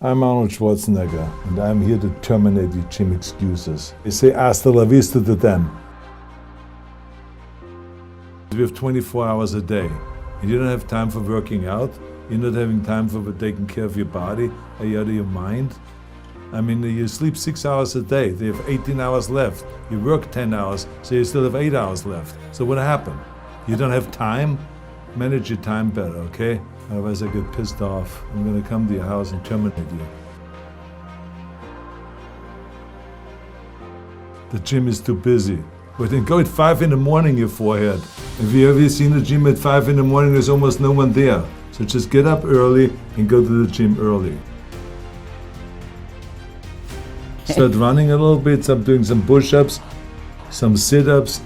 I'm Arnold Schwarzenegger, and I'm here to terminate the gym excuses. I say hasta la vista to them. We have 24 hours a day, and you don't have time for working out, you're not having time for taking care of your body, are you out of your mind? I mean, you sleep 6 hours a day, they have 18 hours left. You work 10 hours, so you still have 8 hours left. So what happened? You don't have time? Manage your time better, okay? Otherwise I get pissed off. I'm gonna come to your house and terminate you. The gym is too busy. But then go at 5 in the morning, you forehead. Have you ever seen a gym at 5 in the morning? There's almost no one there. So just get up early and go to the gym early. Start running a little bit, start doing some push-ups, some sit-ups,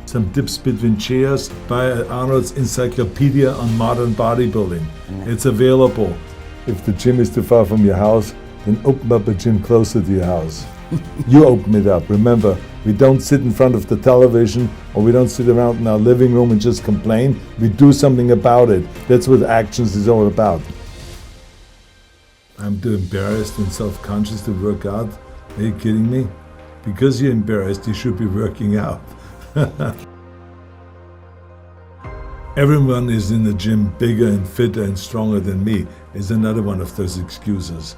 some dips between chairs. Buy Arnold's Encyclopedia on Modern Bodybuilding. It's available. If the gym is too far from your house, then open up a gym closer to your house. You open it up. Remember, we don't sit in front of the television or we don't sit around in our living room and just complain. We do something about it. That's what actions is all about. I'm too embarrassed and self-conscious to work out. Are you kidding me? Because you're embarrassed, you should be working out. Everyone is in the gym bigger and fitter and stronger than me is another one of those excuses.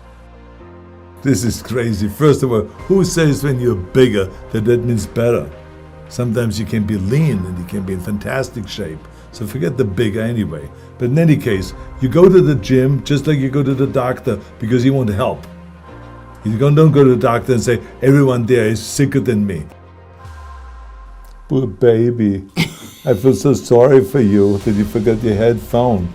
This is crazy. First of all, who says when you're bigger that means better? Sometimes you can be lean and you can be in fantastic shape. So forget the bigger anyway. But in any case, you go to the gym just like you go to the doctor because you want help. You don't go to the doctor and say, everyone there is sicker than me. Poor baby. I feel so sorry for you that you forgot your headphone.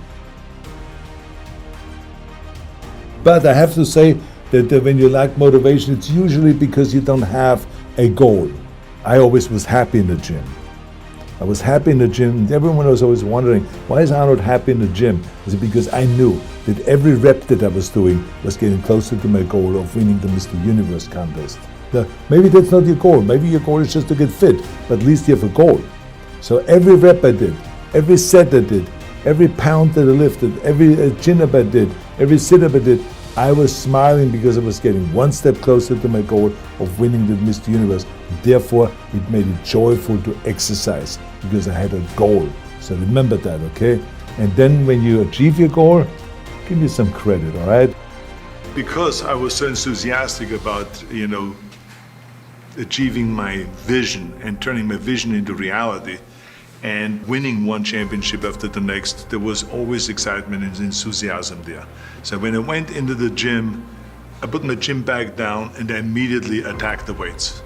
But I have to say that when you lack motivation, it's usually because you don't have a goal. I always was happy in the gym. I was happy in the gym, and everyone was always wondering, why is Arnold happy in the gym? Is it because I knew that every rep that I was doing was getting closer to my goal of winning the Mr. Universe contest. Now, maybe that's not your goal. Maybe your goal is just to get fit, but at least you have a goal. So every rep I did, every set I did, every pound that I lifted, every chin-up I did, every sit-up I did, I was smiling because I was getting one step closer to my goal of winning the Mr. Universe. Therefore, it made it joyful to exercise because I had a goal. So remember that, okay? And then when you achieve your goal, give me some credit, all right? Because I was so enthusiastic about, achieving my vision and turning my vision into reality and winning one championship after the next, there was always excitement and enthusiasm there. So when I went into the gym, I put my gym bag down and I immediately attacked the weights.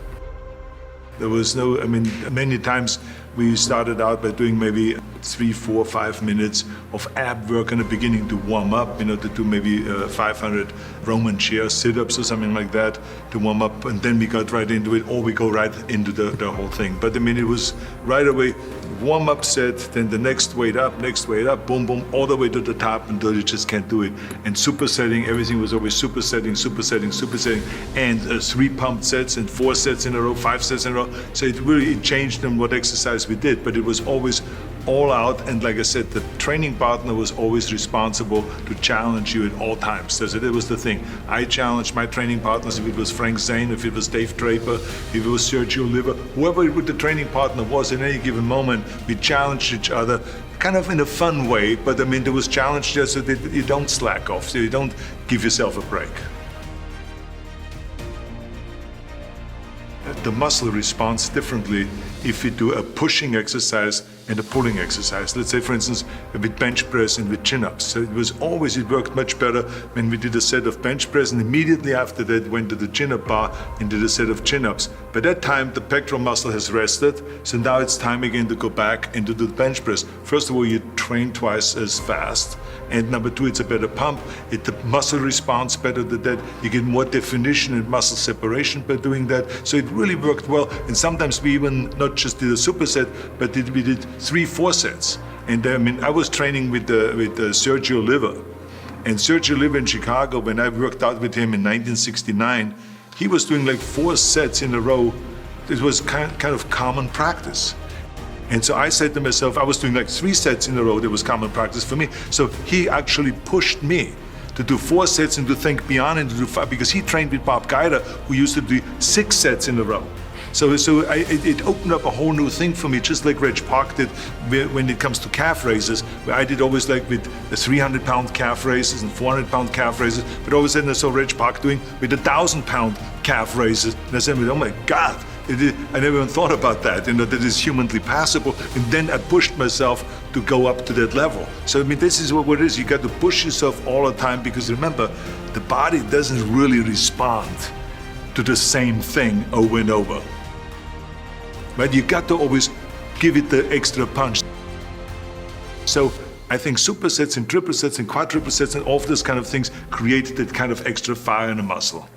There was many times we started out by doing maybe 3, 4, 5 minutes of ab work in the beginning to warm up, to do maybe 500 Roman chair sit-ups or something like that to warm up, and then we got right into it, or we go right into the whole thing. But it was right away, warm-up set, then the next weight up, boom, boom, all the way to the top until you just can't do it. And supersetting, everything was always supersetting, and 3 pumped sets and 4 sets in a row, 5 sets in a row. So it changed on what exercise we did, but it was always all out, and like I said, the training partner was always responsible to challenge you at all times. So that was the thing. I challenged my training partners, if it was Frank Zane, if it was Dave Draper, if it was Sergio Oliva, whoever the training partner was in any given moment, we challenged each other kind of in a fun way, but there was challenge there so that you don't slack off, so you don't give yourself a break. The muscle responds differently if you do a pushing exercise and a pulling exercise. Let's say, for instance, with bench press and with chin-ups. So it worked much better when we did a set of bench press, and immediately after that went to the chin-up bar and did a set of chin-ups. By that time, the pectoral muscle has rested, so now it's time again to go back and to do the bench press. First of all, you train twice as fast, and number 2, it's a better pump. The muscle responds better to that. You get more definition and muscle separation by doing that. So it really worked well. And sometimes we even not just did a superset, but we did 3, 4 sets. And I was training with Sergio Oliva. And Sergio Oliva in Chicago, when I worked out with him in 1969, he was doing like 4 sets in a row. It was kind of common practice. And so I said to myself, I was doing like 3 sets in a row. That was common practice for me. So he actually pushed me to do 4 sets and to think beyond and to do 5, because he trained with Bob Guider, who used to do 6 sets in a row. So it opened up a whole new thing for me, just like Reg Park did when it comes to calf raises, where I did always like with the 300-pound calf raises and 400-pound calf raises, but all of a sudden I saw Reg Park doing with 1,000-pound calf raises, and I said, oh my God, I never even thought about that, that is humanly possible, and then I pushed myself to go up to that level. So I mean, this is what it is, you got to push yourself all the time, because remember, the body doesn't really respond to the same thing over and over. But you got to always give it the extra punch. So I think supersets and triple sets and quadruple sets and all of those kind of things create that kind of extra fire in the muscle.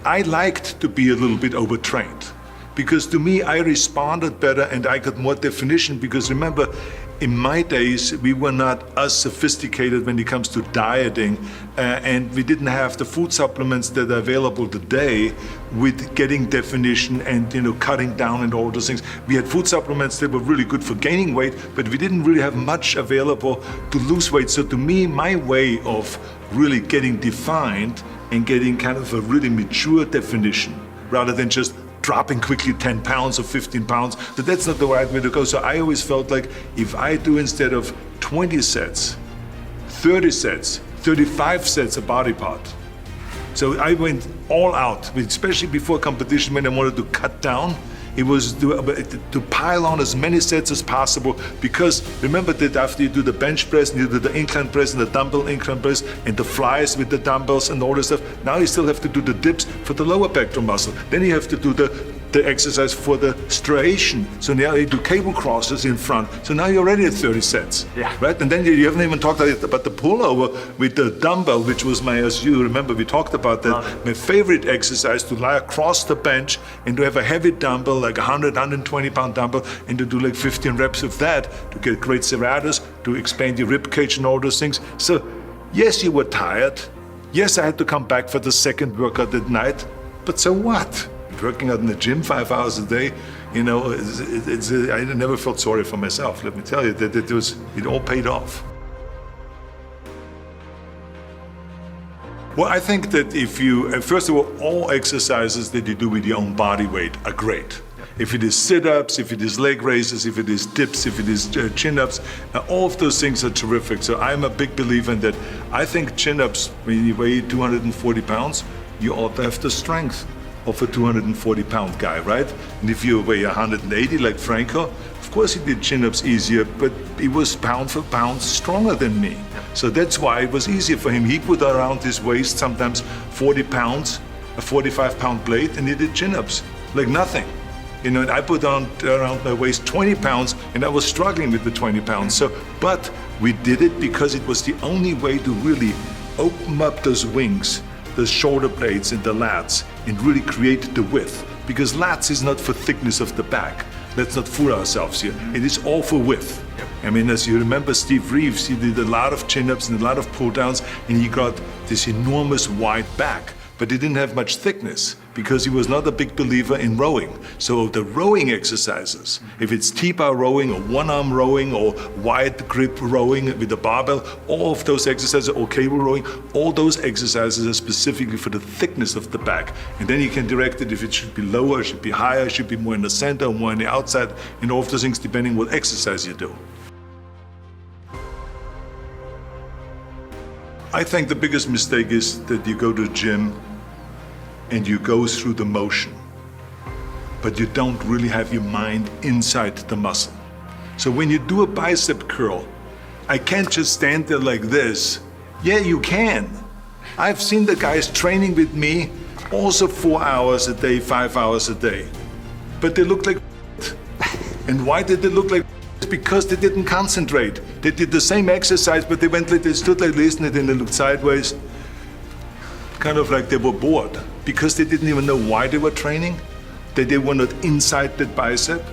I liked to be a little bit overtrained, because to me I responded better and I got more definition, because remember, in my days, we were not as sophisticated when it comes to dieting, and we didn't have the food supplements that are available today with getting definition and cutting down and all those things. We had food supplements that were really good for gaining weight, but we didn't really have much available to lose weight. So to me, my way of really getting defined and getting kind of a really mature definition, rather than just dropping quickly 10 pounds or 15 pounds, that's not the right way to go. So I always felt like if I do, instead of 20 sets, 30 sets, 35 sets a body part. So I went all out, especially before competition when I wanted to cut down. It was to pile on as many sets as possible, because remember that after you do the bench press and you do the incline press and the dumbbell incline press and the flies with the dumbbells and all this stuff, now you still have to do the dips for the lower pectoral muscle. Then you have to do the exercise for the striation. So now you do cable crosses in front. So now you're already at 30 sets, right? And then you haven't even talked about the pullover with the dumbbell, which was as you remember, we talked about that. My favorite exercise, to lie across the bench and to have a heavy dumbbell, like 100, 120-pound dumbbell, and to do like 15 reps of that to get great serratus, to expand your rib cage and all those things. So yes, you were tired. Yes, I had to come back for the second workout at night, but so what? Working out in the gym 5 hours a day, I never felt sorry for myself. Let me tell you that it all paid off. Well, I think that first of all exercises that you do with your own body weight are great. If it is sit-ups, if it is leg raises, if it is dips, if it is chin-ups, all of those things are terrific. So I'm a big believer in that. I think chin-ups, when you weigh 240 pounds, you ought to have the strength of a 240-pound guy, right? And if you weigh 180 like Franco, of course he did chin-ups easier, but he was pound for pound stronger than me. So that's why it was easier for him. He put around his waist sometimes 40 pounds, a 45-pound plate, and he did chin-ups like nothing. And I put on around my waist 20 pounds, and I was struggling with the 20 pounds. But we did it because it was the only way to really open up those wings, the shoulder blades and the lats, and really create the width. Because lats is not for thickness of the back. Let's not fool ourselves here. It is all for width. I mean, as you remember, Steve Reeves, he did a lot of chin-ups and a lot of pull-downs, and he got this enormous wide back. But he didn't have much thickness because he was not a big believer in rowing. So the rowing exercises, if it's T-bar rowing or one-arm rowing or wide grip rowing with a barbell, all of those exercises, or cable rowing, all those exercises are specifically for the thickness of the back. And then you can direct it if it should be lower, it should be higher, it should be more in the center, or more on the outside, and all of those things depending what exercise you do. I think the biggest mistake is that you go to the gym and you go through the motion, but you don't really have your mind inside the muscle. So when you do a bicep curl, I can't just stand there like this. Yeah, you can. I've seen the guys training with me also 4 hours a day, 5 hours a day, but they look like and why did they look like? Because they didn't concentrate. They did the same exercise, but they stood like this and then they looked sideways, kind of like they were bored, because they didn't even know why they were training, that they were not inside that bicep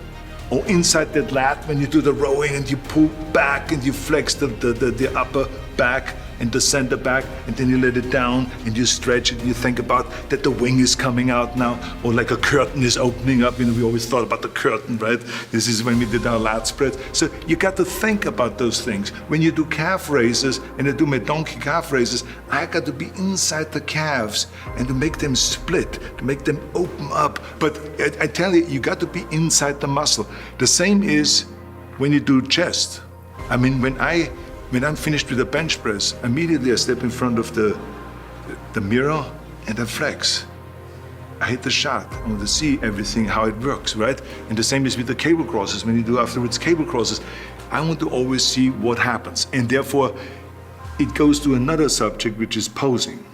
or inside that lat when you do the rowing and you pull back and you flex the upper back. and the center back, and then you let it down and you stretch it. And you think about that the wing is coming out now, or like a curtain is opening up. We always thought about the curtain, right? This is when we did our lat spread. So you got to think about those things. When you do calf raises, and I do my donkey calf raises, I got to be inside the calves and to make them split, to make them open up. But I tell you, you got to be inside the muscle. The same is when you do chest. I mean, when I'm finished with the bench press, immediately I step in front of the mirror and I flex. I hit the shot. I want to see everything, how it works, right? And the same is with the cable crosses. When you do afterwards cable crosses, I want to always see what happens. And therefore, it goes to another subject, which is posing.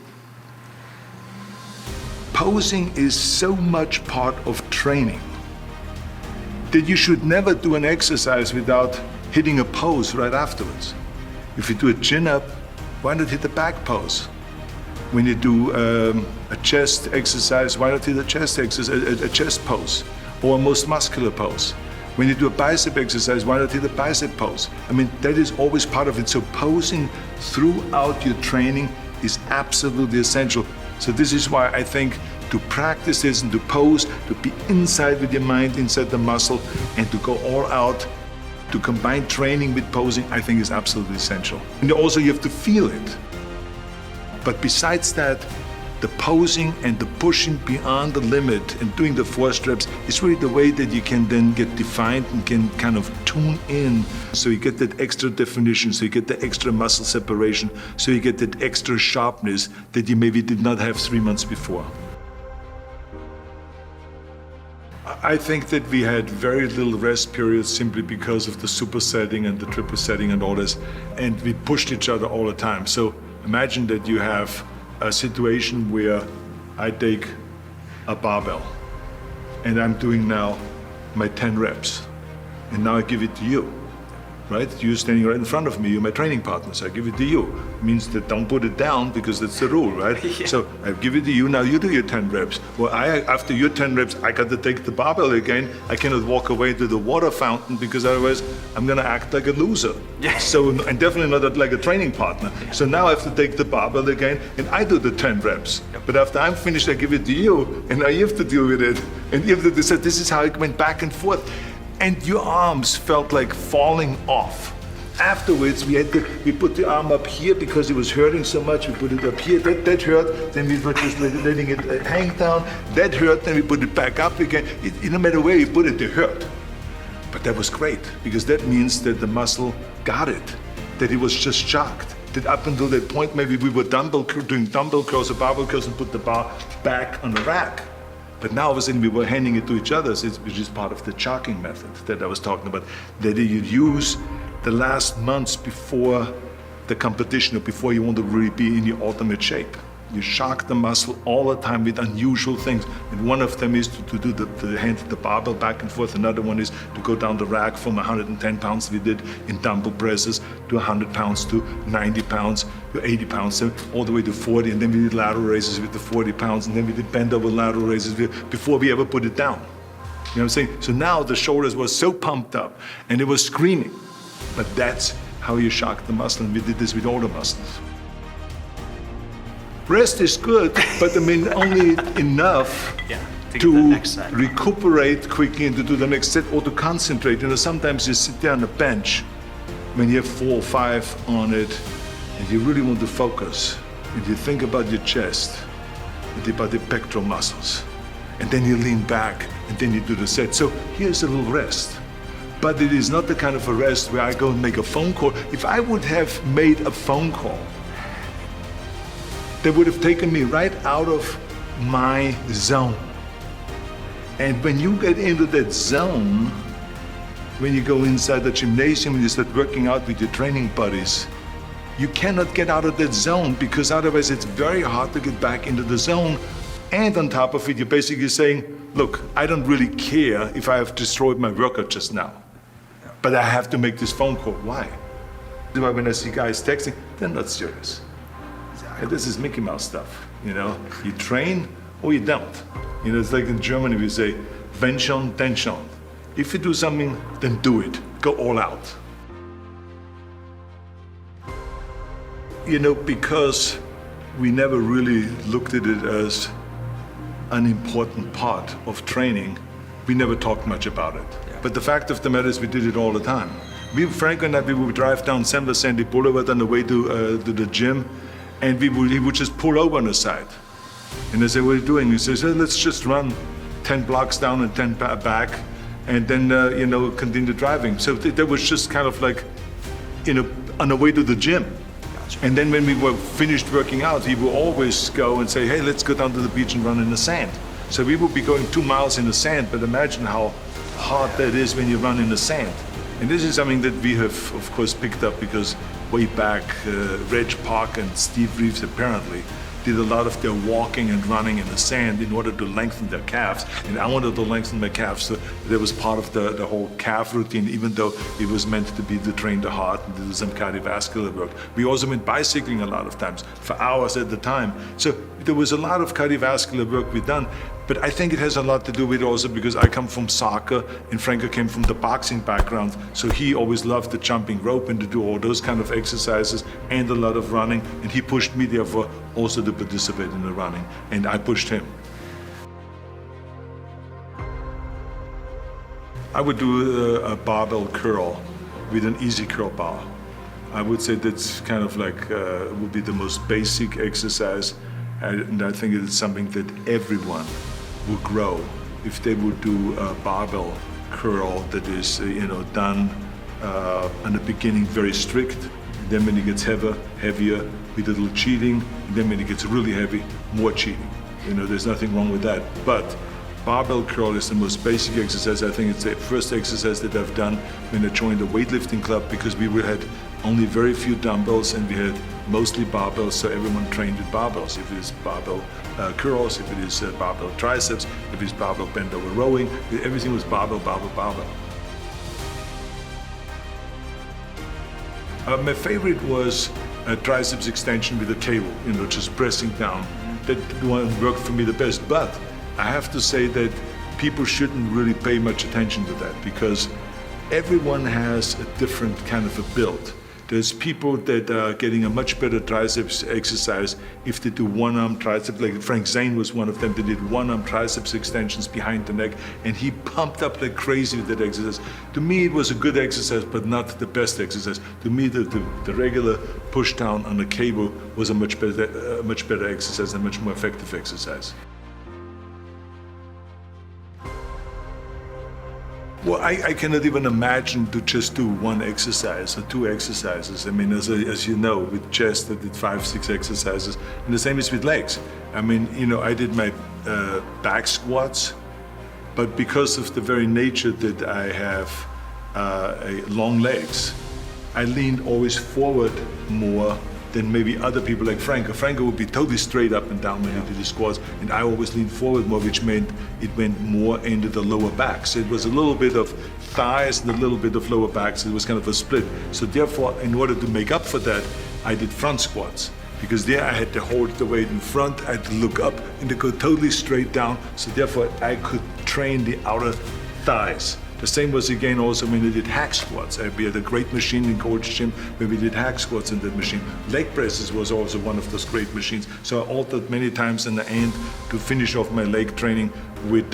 Posing is so much part of training that you should never do an exercise without hitting a pose right afterwards. If you do a chin up, why not hit the back pose? When you do a chest exercise, why not hit a chest exercise, a chest pose, or a most muscular pose? When you do a bicep exercise, why not hit a bicep pose? I mean, that is always part of it. So posing throughout your training is absolutely essential. So this is why I think to practice this and to pose, to be inside with your mind, inside the muscle, and to go all out, to combine training with posing, I think is absolutely essential. And also you have to feel it. But besides that, the posing and the pushing beyond the limit and doing the force reps is really the way that you can then get defined and can kind of tune in. So you get that extra definition, so you get the extra muscle separation, so you get that extra sharpness that you maybe did not have 3 months before. I think that we had very little rest periods simply because of the supersetting and the triple setting and all this, and we pushed each other all the time. So imagine that you have a situation where I take a barbell and I'm doing now my 10 reps, and now I give it to you, right? You're standing right in front of me, you're my training partner, so I give it to you. It means that don't put it down because that's the rule, right? Yeah. So I give it to you, now you do your 10 reps. Well, after your 10 reps, I got to take the barbell again. I cannot walk away to the water fountain because otherwise I'm gonna act like a loser. Yeah. So, and definitely not like a training partner. Yeah. So now I have to take the barbell again and I do the 10 reps. Yep. But after I'm finished, I give it to you and now you have to deal with it. And you have to decide, this is how it went back and forth. And your arms felt like falling off. Afterwards, we put the arm up here because it was hurting so much. We put it up here, that hurt. Then we were just letting it hang down. That hurt, then we put it back up again. No matter where you put it, it hurt. But that was great because that means that the muscle got it, that it was just shocked. That up until that point, maybe we were doing dumbbell curls or barbell curls and put the bar back on the rack. But now all of a sudden we were handing it to each other, which is part of the chalking method that I was talking about, that you use the last months before the competition or before you want to really be in your ultimate shape. You shock the muscle all the time with unusual things. And one of them is to do the hand, the barbell back and forth. Another one is to go down the rack from 110 pounds we did in dumbbell presses to 100 pounds to 90 pounds to 80 pounds, all the way to 40. And then we did lateral raises with the 40 pounds. And then we did bend over lateral raises before we ever put it down. You know what I'm saying? So now the shoulders were so pumped up and it was screaming. But that's how you shock the muscle. And we did this with all the muscles. Rest is good, but I mean only enough to recuperate quickly and to do the next set or to concentrate. You know, sometimes you sit there on a bench when you have 4 or 5 on it and you really want to focus and you think about your chest and about the pectoral muscles. And then you lean back and then you do the set. So here's a little rest. But it is not the kind of a rest where I go and make a phone call. If I would have made a phone call, they would have taken me right out of my zone. And when you get into that zone, when you go inside the gymnasium and you start working out with your training buddies, you cannot get out of that zone because otherwise it's very hard to get back into the zone. And on top of it, you're basically saying, look, I don't really care if I have destroyed my workout just now, but I have to make this phone call. Why? When I see guys texting, they're not serious. This is Mickey Mouse stuff, you know. You train or you don't. You know, it's like in Germany we say, wenn schon, denn schon. If you do something, then do it. Go all out. because we never really looked at it as an important part of training, we never talked much about it. Yeah. But the fact of the matter is we did it all the time. Frank and I, we would drive down San Vicente Boulevard on the way to the gym, and he would just pull over on the side. And I said, what are you doing? He says, let's just run 10 blocks down and 10 back, and then, continue driving. So that was just kind of like, on the way to the gym. Gotcha. And then when we were finished working out, he would always go and say, hey, let's go down to the beach and run in the sand. So we would be going 2 miles in the sand, but imagine how hard that is when you run in the sand. And this is something that we have, of course, picked up because way back, Reg Park and Steve Reeves apparently did a lot of their walking and running in the sand in order to lengthen their calves. And I wanted to lengthen my calves, so that was part of the whole calf routine, even though it was meant to be to train the heart and do some cardiovascular work. We also went bicycling a lot of times, for hours at the time. So there was a lot of cardiovascular work we done. But I think it has a lot to do with also because I come from soccer and Franco came from the boxing background. So he always loved the jumping rope and to do all those kind of exercises and a lot of running. And he pushed me therefore also to participate in the running. And I pushed him. I would do a barbell curl with an easy curl bar. I would say that's kind of like, would be the most basic exercise. And I think it's something that everyone will grow if they would do a barbell curl that is, done in the beginning very strict. Then when it gets heavier with a little cheating. And then when it gets really heavy, more cheating. There's nothing wrong with that. But barbell curl is the most basic exercise. I think it's the first exercise that I've done when I joined the weightlifting club because we had only very few dumbbells and we had mostly barbells, so everyone trained with barbells. If it is barbell curls, if it is barbell triceps, if it is barbell bend over rowing, everything was barbell, barbell, barbell. My favorite was a triceps extension with a cable, just pressing down. That one worked for me the best, but I have to say that people shouldn't really pay much attention to that because everyone has a different kind of a build. There's people that are getting a much better triceps exercise if they do one-arm triceps, like Frank Zane was one of them that did one-arm triceps extensions behind the neck, and he pumped up like crazy with that exercise. To me, it was a good exercise, but not the best exercise. To me, the regular push down on the cable was a much better exercise and much more effective exercise. Well, I cannot even imagine to just do one exercise or two exercises. I mean, as you know, with chest I did 5, 6 exercises, and the same is with legs. I mean, I did my back squats, but because of the very nature that I have long legs, I leaned always forward more than maybe other people like Franco. Franco would be totally straight up and down when he did his squats, and I always leaned forward more, which meant it went more into the lower back. So it was a little bit of thighs and a little bit of lower back, so it was kind of a split. So therefore, in order to make up for that, I did front squats. Because there I had to hold the weight in front, I had to look up and to go totally straight down, so therefore I could train the outer thighs. The same was again also when I did hack squats. We had a great machine in Coach Gym where we did hack squats in that machine. Leg presses was also one of those great machines. So I altered many times in the end to finish off my leg training with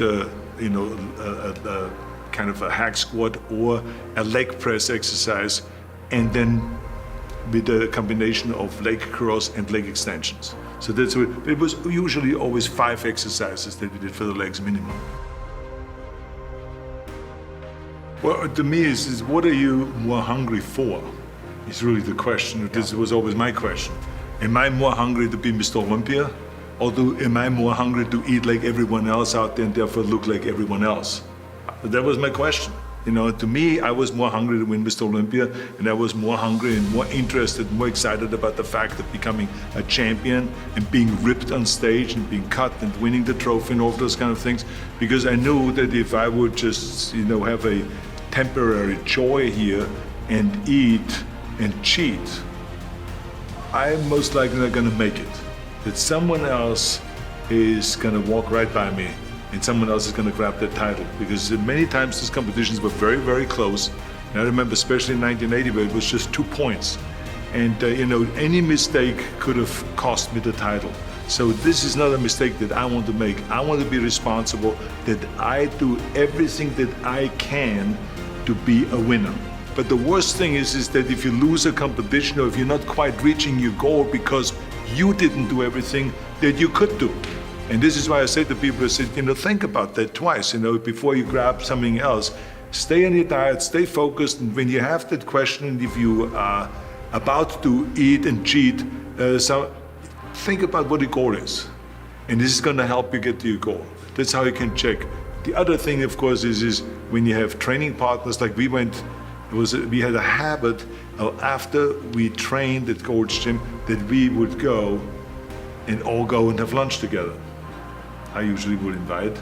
kind of a hack squat or a leg press exercise, and then with a combination of leg curls and leg extensions. So that's what it was. Usually always 5 exercises that we did for the legs minimum. Well, to me, is what are you more hungry for? Is really the question. This was always my question. Am I more hungry to be Mr. Olympia? Or am I more hungry to eat like everyone else out there and therefore look like everyone else? That was my question. To me, I was more hungry to win Mr. Olympia, and I was more hungry and more interested, more excited about the fact of becoming a champion and being ripped on stage and being cut and winning the trophy and all those kind of things, because I knew that if I would just, have a temporary joy here and eat and cheat, I'm most likely not gonna make it. That someone else is gonna walk right by me and someone else is gonna grab that title. Because many times these competitions were very, very close. And I remember especially in 1980 where it was just 2 points. And any mistake could have cost me the title. So this is not a mistake that I want to make. I want to be responsible that I do everything that I can to be a winner. But the worst thing is that if you lose a competition or if you're not quite reaching your goal because you didn't do everything that you could do. And this is why I say to people, I said, think about that twice, before you grab something else. Stay on your diet, stay focused, and when you have that question, and if you are about to eat and cheat, think about what the goal is. And this is going to help you get to your goal. That's how you can check. The other thing, of course, is when you have training partners, like we had a habit of after we trained at Gold's Gym that we would go and have lunch together. I usually would invite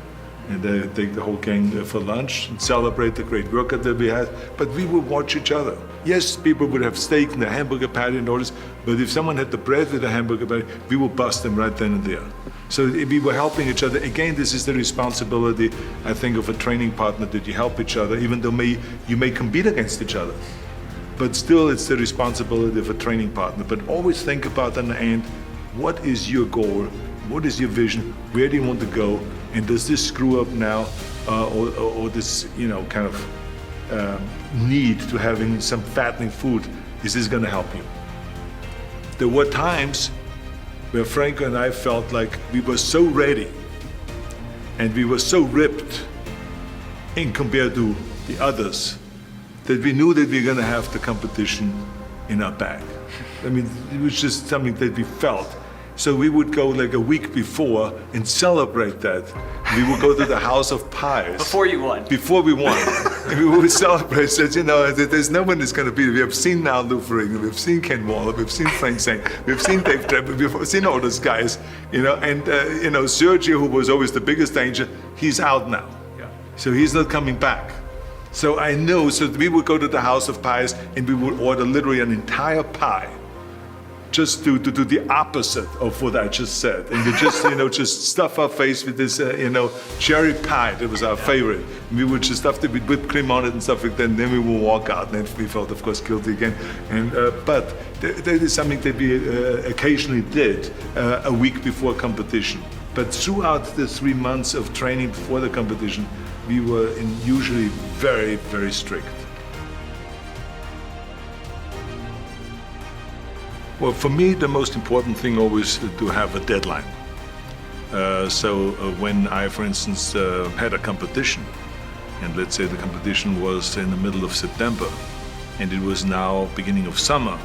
and take the whole gang for lunch and celebrate the great workout that we had, but we would watch each other. Yes, people would have steak and a hamburger patty and all this, but if someone had the bread with a hamburger patty, we would bust them right then and there. So if we were helping each other, again, this is the responsibility, I think, of a training partner, that you help each other, even though you may compete against each other. But still, it's the responsibility of a training partner. But always think about in the end, what is your goal? What is your vision? Where do you want to go? And does this screw up now, or this, kind of need to having some fattening food? Is this going to help you? There were times where Franco and I felt like we were so ready and we were so ripped in compared to the others that we knew that we were going to have the competition in our bag. I mean, it was just something that we felt. So we would go like a week before and celebrate that. We would go to the House of Pies. Before you won. Before we won. And we would celebrate, said, there's no one that's going to beat it. We have seen now Lou Ferrigno, we've seen Ken Waller, we've seen Frank Zane, we've seen Dave Trepper, we've seen all those guys, and Sergio, who was always the biggest danger, he's out now. Yeah. So he's not coming back. So I know, so we would go to the House of Pies and we would order literally an entire pie, just to do the opposite of what I just said. And we just, just stuff our face with this, cherry pie. That was our favorite. We would just stuff it with whipped cream on it and stuff like that, and then we would walk out. And then we felt, of course, guilty again. And but that is something that we occasionally did a week before competition. But throughout the 3 months of training before the competition, we were usually very, very strict. Well, for me, the most important thing always to have a deadline. So when I, for instance, had a competition, and let's say the competition was in the middle of September, and it was now beginning of summer,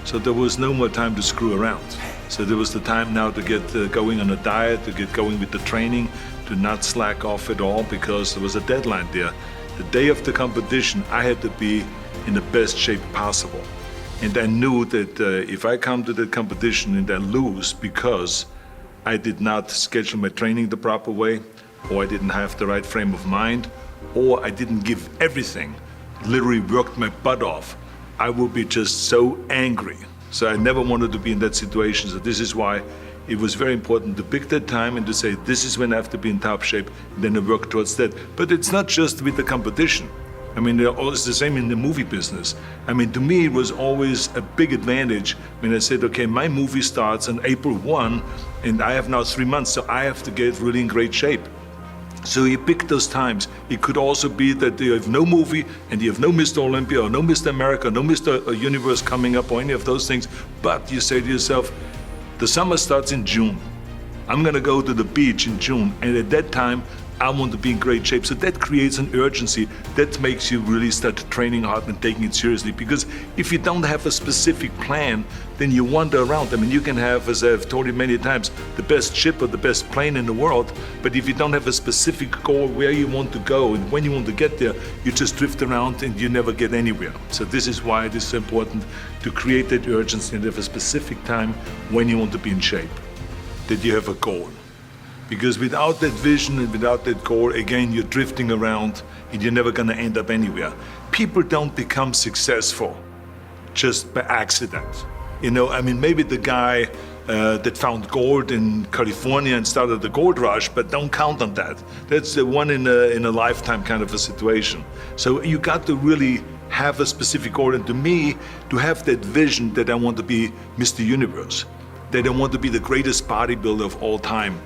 so there was no more time to screw around. So there was the time now to get going on a diet, to get going with the training, to not slack off at all, because there was a deadline there. The day of the competition, I had to be in the best shape possible. And I knew that if I come to the competition and I lose because I did not schedule my training the proper way, or I didn't have the right frame of mind, or I didn't give everything, literally worked my butt off, I would be just so angry. So I never wanted to be in that situation. So this is why it was very important to pick that time and to say, this is when I have to be in top shape, and then I work towards that. But it's not just with the competition. I mean, it's the same in the movie business. I mean, to me, it was always a big advantage when I said, okay, my movie starts on April 1, and I have now 3 months, so I have to get really in great shape. So you pick those times. It could also be that you have no movie, and you have no Mr. Olympia, or no Mr. America, or no Mr. Universe coming up, or any of those things. But you say to yourself, the summer starts in June. I'm gonna go to the beach in June, and at that time, I want to be in great shape. So that creates an urgency that makes you really start training hard and taking it seriously. Because if you don't have a specific plan, then you wander around. I mean, you can have, as I've told you many times, the best ship or the best plane in the world, but if you don't have a specific goal where you want to go and when you want to get there, you just drift around and you never get anywhere. So this is why it is so important to create that urgency and have a specific time when you want to be in shape, that you have a goal. Because without that vision and without that goal, again, you're drifting around and you're never gonna end up anywhere. People don't become successful just by accident. I mean, maybe the guy that found gold in California and started the gold rush, but don't count on that. That's the one in a lifetime kind of a situation. So you got to really have a specific goal. And to me, to have that vision that I want to be Mr. Universe, that I want to be the greatest bodybuilder of all time,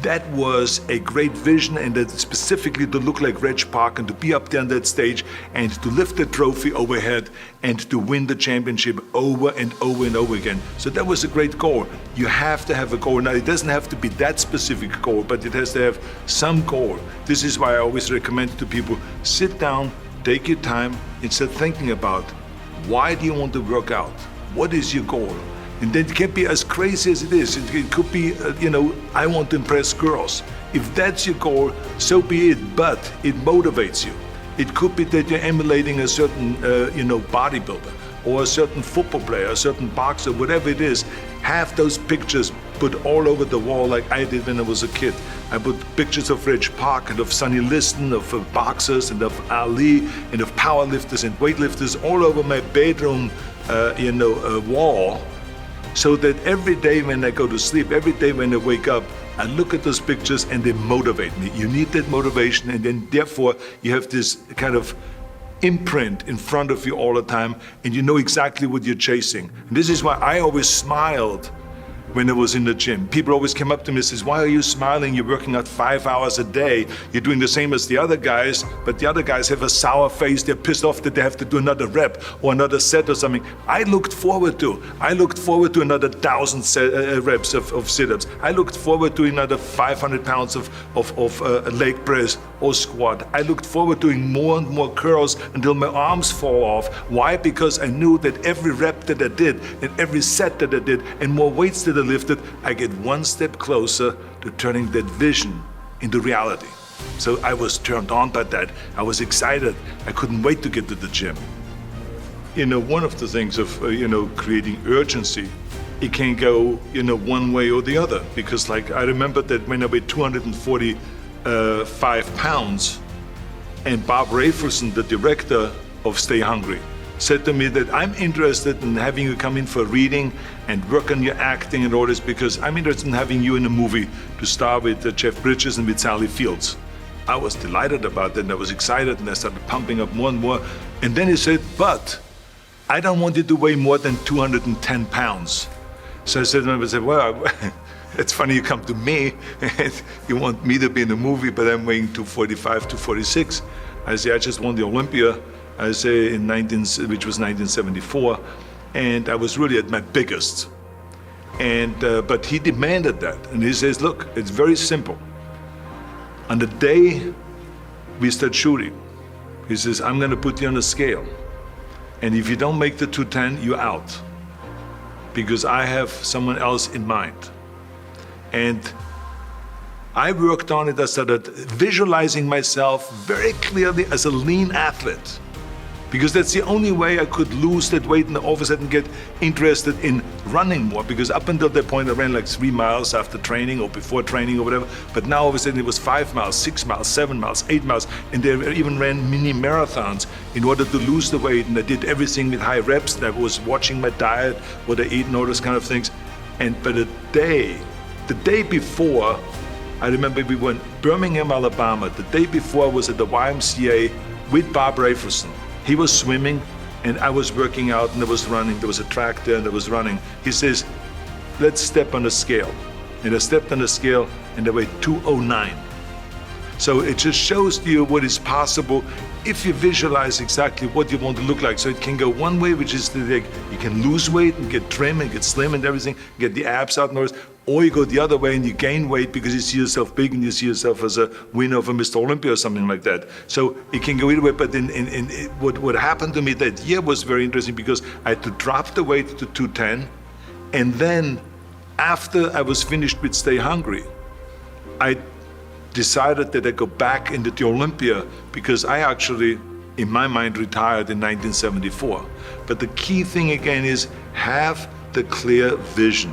that was a great vision, and that specifically to look like Reg Park and to be up there on that stage and to lift the trophy overhead and to win the championship over and over and over again. So that was a great goal. You have to have a goal. Now, it doesn't have to be that specific goal, but it has to have some goal. This is why I always recommend to people, sit down, take your time, and start thinking about, why do you want to work out? What is your goal? And that can be as crazy as it is. It could be, I want to impress girls. If that's your goal, so be it, but it motivates you. It could be that you're emulating a certain, bodybuilder or a certain football player, a certain boxer, whatever it is. Have those pictures put all over the wall like I did when I was a kid. I put pictures of Reg Park and of Sonny Liston, of boxers and of Ali and of powerlifters and weightlifters all over my bedroom, wall. So that every day when I go to sleep, every day when I wake up, I look at those pictures and they motivate me. You need that motivation, and then therefore you have this kind of imprint in front of you all the time, and you know exactly what you're chasing. And this is why I always smiled when I was in the gym. People always came up to me and says, why are you smiling? You're working out 5 hours a day. You're doing the same as the other guys, but the other guys have a sour face. They're pissed off that they have to do another rep or another set or something. I looked forward to another 1,000 reps of sit-ups. I looked forward to another 500 pounds of leg press or squat. I looked forward to doing more and more curls until my arms fall off. Why? Because I knew that every rep that I did and every set that I did and more weights that I lifted, I get one step closer to turning that vision into reality. So I was turned on by that. I was excited. I couldn't wait to get to the gym. One of the things of, creating urgency, it can go, one way or the other. Because I remember that when I weighed 245 pounds, and Bob Rafelson, the director of Stay Hungry, said to me that I'm interested in having you come in for a reading and work on your acting and all this, because I'm interested in having you in a movie to star with Jeff Bridges and with Sally Fields. I was delighted about that, and I was excited, and I started pumping up more and more. And then he said, but I don't want you to weigh more than 210 pounds. So I said to him, well, it's funny you come to me, and you want me to be in the movie, but I'm weighing 245, 246. I say, I just won the Olympia, I say which was 1974, and I was really at my biggest. And but he demanded that, and he says, look, it's very simple. On the day we start shooting, he says, I'm going to put you on a scale, and if you don't make the 210, you're out, because I have someone else in mind. And I worked on it. I started visualizing myself very clearly as a lean athlete, because that's the only way I could lose that weight and all of a sudden get interested in running more. Because up until that point I ran like 3 miles after training or before training or whatever, but now all of a sudden it was 5 miles, 6 miles, 7 miles, 8 miles, and they even ran mini marathons in order to lose the weight, and I did everything with high reps, and I was watching my diet, what I eat and all those kind of things. But the day before, I remember we were in Birmingham, Alabama. The day before I was at the YMCA with Bob Rafelson. He was swimming and I was working out, and I was running. There was a track there and I was running. He says, let's step on the scale. And I stepped on the scale and I weighed 209. So it just shows you what is possible if you visualize exactly what you want to look like. So it can go one way, which is that you can lose weight and get trim and get slim and everything, get the abs out and all this. Or you go the other way and you gain weight because you see yourself big and you see yourself as a winner of a Mr. Olympia or something like that. So it can go either way, but what happened to me that year was very interesting, because I had to drop the weight to 210, and then after I was finished with Stay Hungry, I decided that I go back into the Olympia, because I actually, in my mind, retired in 1974. But the key thing again is have the clear vision.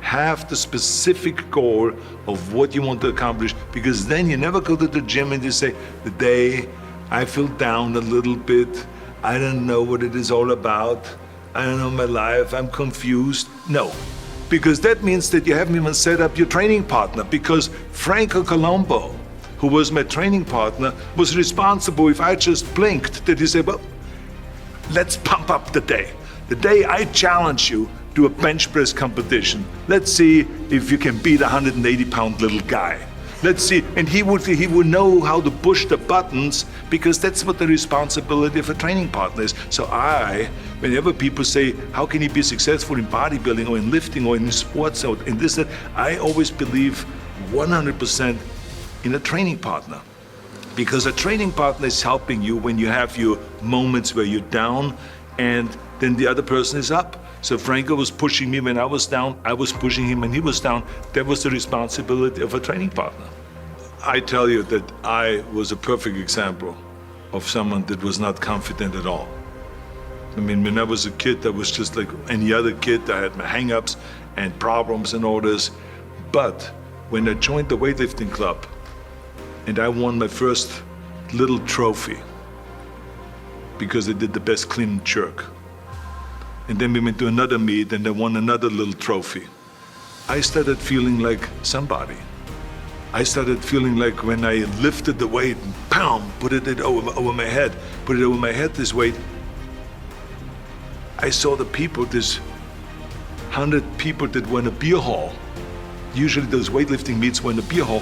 Have the specific goal of what you want to accomplish, because then you never go to the gym and you say, today I feel down a little bit, I don't know what it is all about, I don't know my life, I'm confused. No, because that means that you haven't even set up your training partner, because Franco Colombo, who was my training partner, was responsible if I just blinked, that he said, well, let's pump up the day. The day I challenge you to a bench press competition. Let's see if you can beat a 180-pound little guy. Let's see, and he would know how to push the buttons, because that's what the responsibility of a training partner is. So whenever people say, how can you be successful in bodybuilding or in lifting or in sports or in this, that, I always believe 100% in a training partner. Because a training partner is helping you when you have your moments where you're down and then the other person is up. So Franco was pushing me when I was down, I was pushing him when he was down. That was the responsibility of a training partner. I tell you that I was a perfect example of someone that was not confident at all. I mean, when I was a kid, I was just like any other kid. I had my hang-ups and problems and all this. But when I joined the weightlifting club and I won my first little trophy because I did the best clean and jerk, and then we went to another meet and I won another little trophy, I started feeling like somebody. I started feeling like when I lifted the weight and pound, put it over my head, this weight, I saw the people, this 100 people that were in a beer hall. Usually those weightlifting meets were in a beer hall.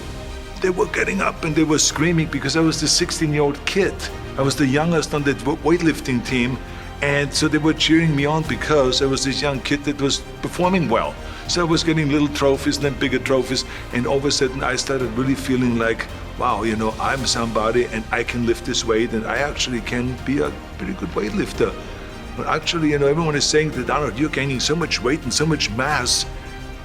They were getting up and they were screaming because I was the 16-year-old kid. I was the youngest on that weightlifting team. And so they were cheering me on because I was this young kid that was performing well. So I was getting little trophies and then bigger trophies. And all of a sudden I started really feeling like, wow, I'm somebody and I can lift this weight and I actually can be a pretty good weightlifter. But actually, everyone is saying that, Arnold, you're gaining so much weight and so much mass.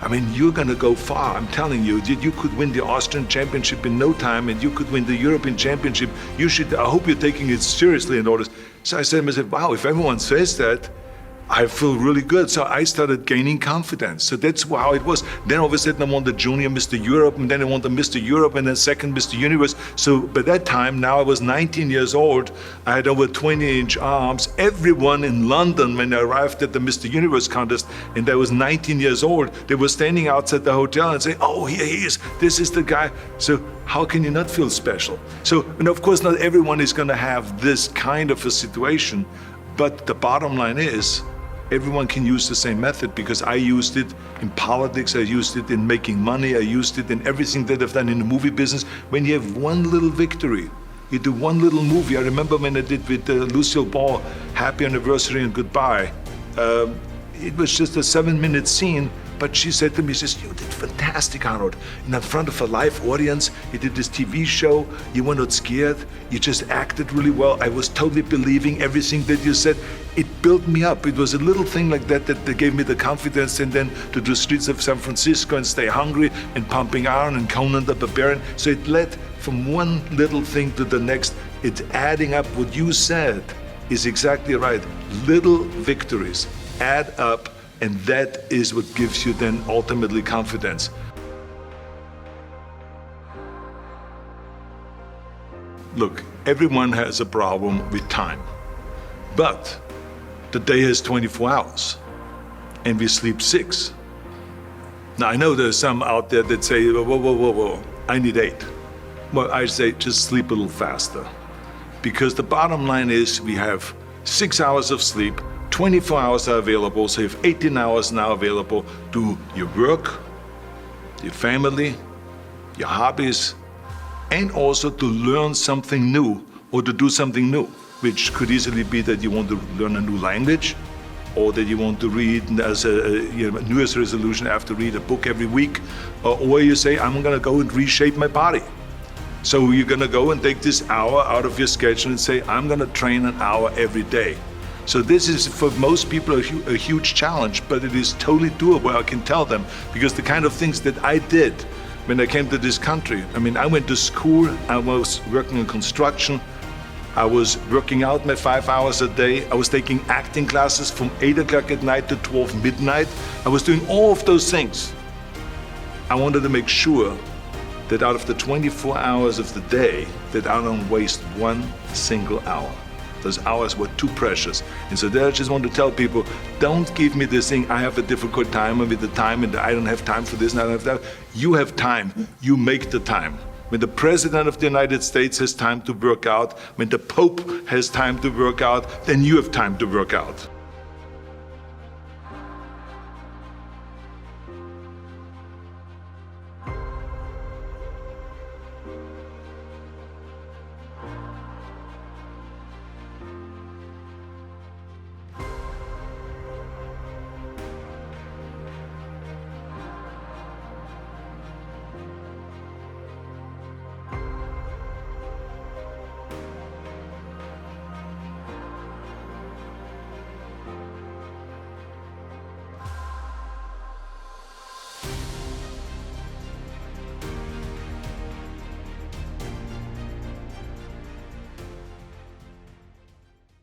I mean, you're gonna go far. I'm telling you, you could win the Austrian Championship in no time and you could win the European Championship. I hope you're taking it seriously and all this. So I said to myself, wow, if everyone says that, I feel really good. So I started gaining confidence. So that's how it was. Then all of a sudden I won the Junior Mr. Europe, and then I won the Mr. Europe, and then second Mr. Universe. So by that time, now I was 19 years old. I had over 20-inch arms. Everyone in London, when I arrived at the Mr. Universe contest, and I was 19 years old, they were standing outside the hotel and saying, oh, here he is. This is the guy. So how can you not feel special? So, and of course, not everyone is going to have this kind of a situation. But the bottom line is, everyone can use the same method, because I used it in politics, I used it in making money, I used it in everything that I've done in the movie business. When you have one little victory, you do one little movie. I remember when I did with Lucille Ball, Happy Anniversary and Goodbye. It was just a 7-minute scene, but she said to me, she says, you did fantastic, Arnold. And in front of a live audience, you did this TV show, you were not scared, you just acted really well. I was totally believing everything that you said. It built me up. It was a little thing like that gave me the confidence, and then to the streets of San Francisco and Stay Hungry and Pumping Iron and Conan the Barbarian. So it led from one little thing to the next. It's adding up. What you said is exactly right. Little victories add up, and that is what gives you then ultimately confidence. Look, everyone has a problem with time, but the day has 24 hours and we sleep 6. Now I know there's some out there that say, whoa, I need 8. Well, I say just sleep a little faster, because the bottom line is we have 6 hours of sleep, 24 hours are available, so you have 18 hours now available to your work, your family, your hobbies, and also to learn something new or to do something new, which could easily be that you want to learn a new language, or that you want to read as a New Year's resolution, I have to read a book every week, or you say, I'm gonna go and reshape my body. So you're gonna go and take this hour out of your schedule and say, I'm gonna train an hour every day. So this is, for most people, a huge challenge, but it is totally doable, I can tell them, because the kind of things that I did when I came to this country, I mean, I went to school, I was working in construction, I was working out my 5 hours a day, I was taking acting classes from 8 o'clock at night to 12 midnight. I was doing all of those things. I wanted to make sure that out of the 24 hours of the day, that I don't waste one single hour. Those hours were too precious. And so there I just want to tell people, don't give me this thing, I have a difficult time with the time and I don't have time for this and I don't have that. You have time, you make the time. When the President of the United States has time to work out, when the Pope has time to work out, then you have time to work out.